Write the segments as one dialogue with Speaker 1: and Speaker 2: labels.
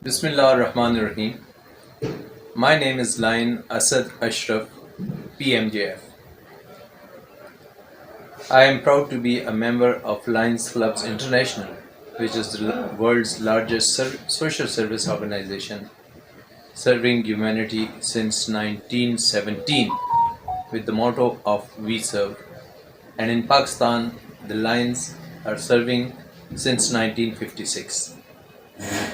Speaker 1: Bismillah ar-Rahman ar-Rahim. My name is Lion Asad Ashraf, PMJF. I am proud to be a member of Lions Clubs International, which is the world's largest social service organization serving humanity since 1917 with the motto of We Serve. And in Pakistan, the Lions are serving since 1956.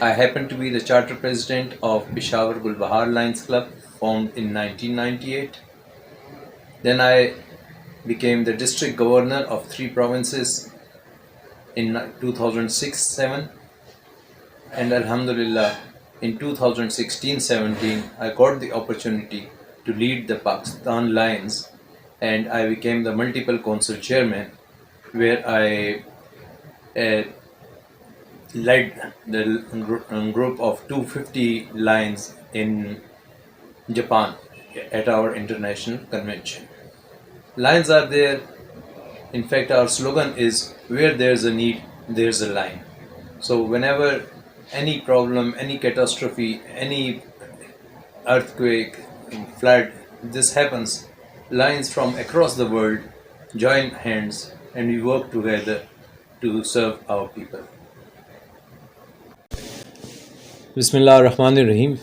Speaker 1: I happen to be the charter president of Peshawar Gulbahar Lions Club, formed in 1998. Then I became the district governor of 3 provinces in 2006-7, and Alhamdulillah, in 2016-17 I got the opportunity to lead the Pakistan Lions, and I became the multiple council chairman, where I led the group of 250 lions in Japan at our international convention. Lions are there. In fact, our slogan is, where there's a need, there's a lion. So whenever any problem, any catastrophe, any earthquake, flood, this happens, lions from across the world join hands and we work together to serve our people. Bismillah ar-Rahman ar-Rahim.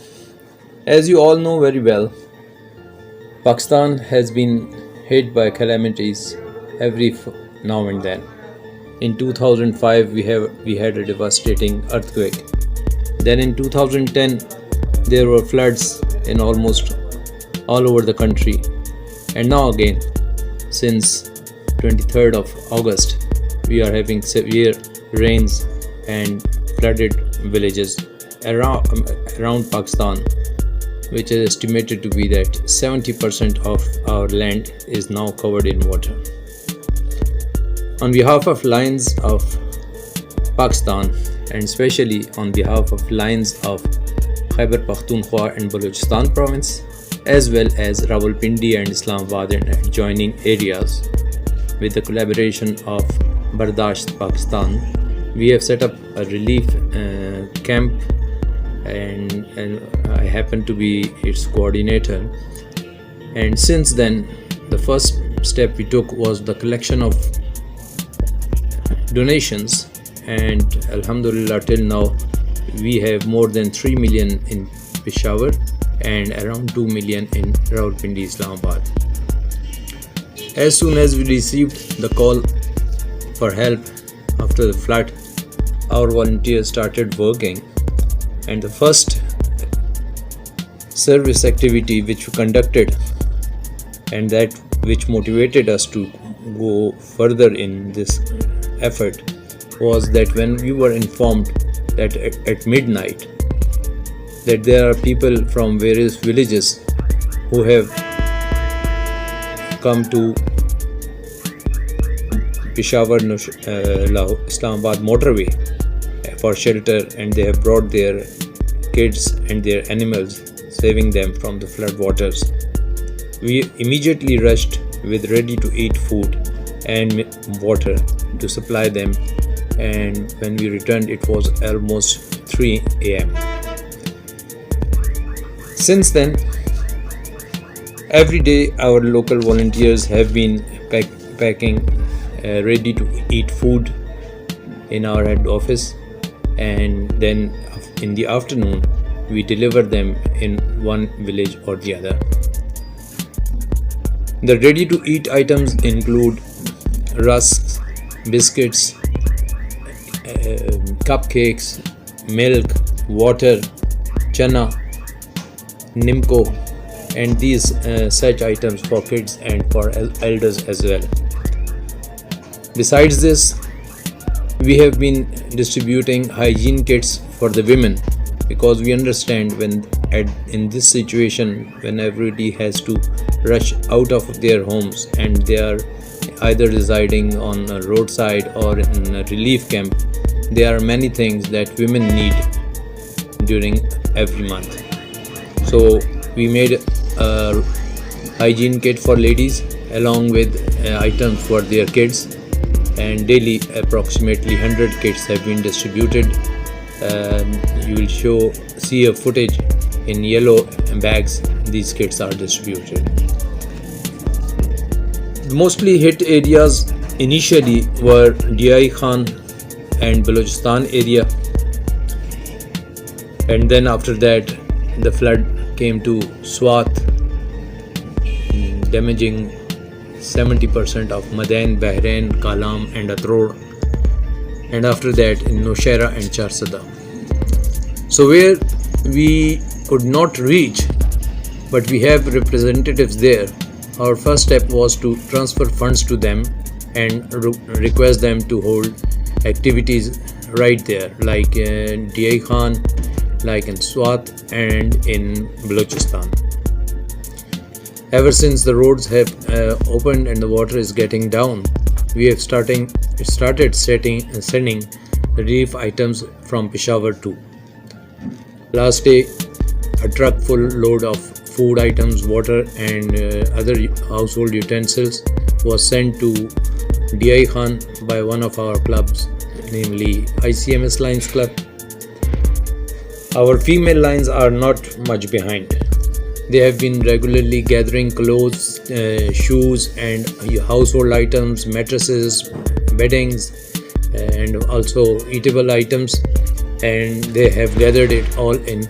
Speaker 1: As you all know very well, Pakistan has been hit by calamities every now and then. In 2005 we had a devastating earthquake. Then in 2010 there were floods in almost all over the country. And now again, since 23rd of August, we are having severe rains and flooded villages around Pakistan, which is estimated to be that 70% of our land is now covered in water. On behalf of Lions of Pakistan, and especially on behalf of Lions of Khyber Pakhtunkhwa and Balochistan province, as well as Rawalpindi and Islamabad and adjoining areas, with the collaboration of Bardasht Pakistan, we have set up a relief camp, and I happen to be its coordinator. And since then, the first step we took was the collection of donations, and Alhamdulillah, till now we have more than 3 million in Peshawar and around 2 million in Rawalpindi, Islamabad. As soon as we received the call for help after the flood, our volunteers started working, and the first service activity which we conducted, and that which motivated us to go further in this effort, was that when we were informed that at midnight that there are people from various villages who have come to Peshawar Islamabad motorway for shelter, and they have brought their kids and their animals, saving them from the flood waters. We immediately rushed with ready to eat food and water to supply them, and when we returned it was almost 3 a.m. Since then, every day our local volunteers have been packing ready to eat food in our head office, and then in the afternoon we deliver them in one village or the other. The ready to eat items include rusks, biscuits, cupcakes, milk, water, chana, nimco, and these such items for kids and for elders as well. Besides this, we have been distributing hygiene kits for the women, because we understand in this situation when everybody has to rush out of their homes and they are either residing on a roadside or in a relief camp, there are many things that women need during every month. So we made a hygiene kit for ladies along with items for their kids, and daily approximately 100 kits have been distributed. You will see a footage in yellow bags. These kits are distributed. The mostly hit areas initially were Diyai Khan and Balochistan area, and then after that the flood came to Swat, damaging 70% of Madain, Bahrain, Kalam and Atrod, and after that in Nowshera and Charsada. So where we could not reach but we have representatives there, our first step was to transfer funds to them and request them to hold activities right there, like in Diyai Khan, like in Swat and in Balochistan. Ever since the roads have opened and the water is getting down, we have started sending relief items from Peshawar too. Last day, a truck full load of food items, water and other household utensils was sent to Diyai Khan by one of our clubs, namely ICMS Lions Club. Our female lions are not much behind. They have been regularly gathering clothes, shoes and household items, mattresses, beddings and also eatable items, and they have gathered it all in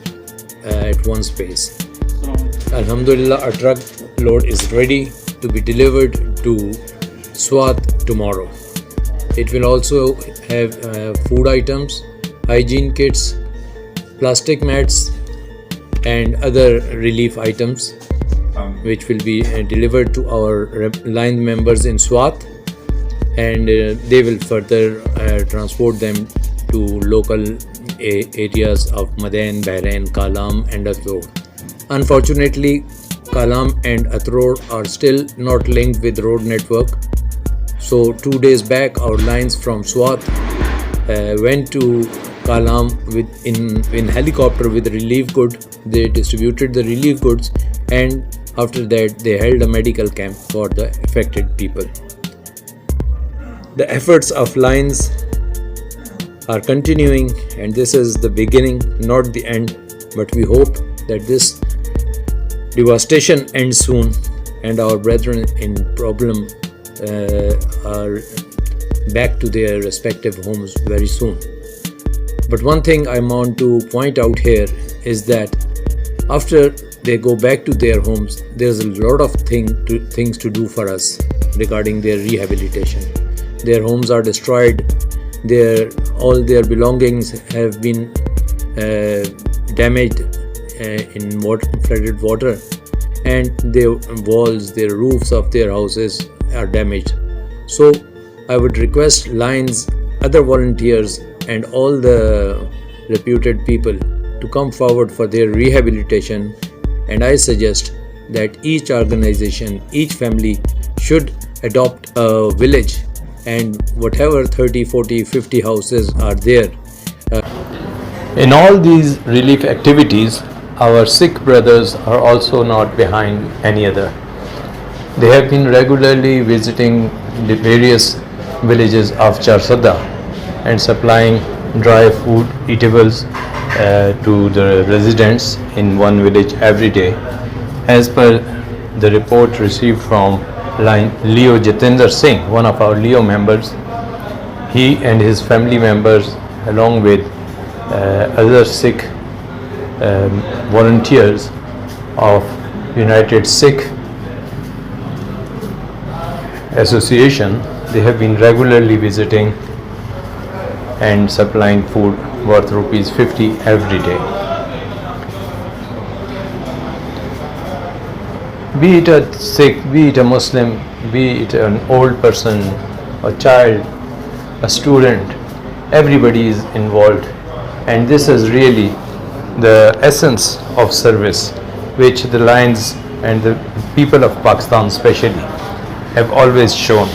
Speaker 1: at one space. Alhamdulillah, our truck load is ready to be delivered to Swat tomorrow. It will also have food items, hygiene kits, plastic mats and other relief items which will be delivered to our line members in Swat, and they will further transport them to local areas of Madain, Bahrain, Kalam and Atrod. Unfortunately, Kalam and Atrod are still not linked with road network. So 2 days back our lines from Swat went to Kalam in helicopter with relief goods. They distributed the relief goods and after that they held a medical camp for the affected people. The efforts of Lions are continuing, and this is the beginning, not the end, but we hope that this devastation ends soon and our brethren in problem are back to their respective homes very soon. But one thing I want to point out here is that after they go back to their homes, there's a lot of things to do for us regarding their rehabilitation. Their homes are destroyed, all their belongings have been damaged in flooded water, and their walls, their roofs of their houses are damaged. So I would request Lions, other volunteers and all the reputed people to come forward for their rehabilitation, and I suggest that each organization, each family should adopt a village, and whatever 30, 40, 50 houses are there. In all these relief activities, our Sikh brothers are also not behind any other. They have been regularly visiting the various villages of Charsada and supplying dry food, eatables to the residents in one village every day. As per the report received from Leo Jitendra Singh, one of our Leo members, he and his family members along with other Sikh volunteers of United Sikh Association, they have been regularly visiting and supplying food worth rupees 50 every day. Be it a Sikh, be it a Muslim, be it an old person, a child, a student, everybody is involved, and this is really the essence of service which the Lions and the people of Pakistan especially have always shown.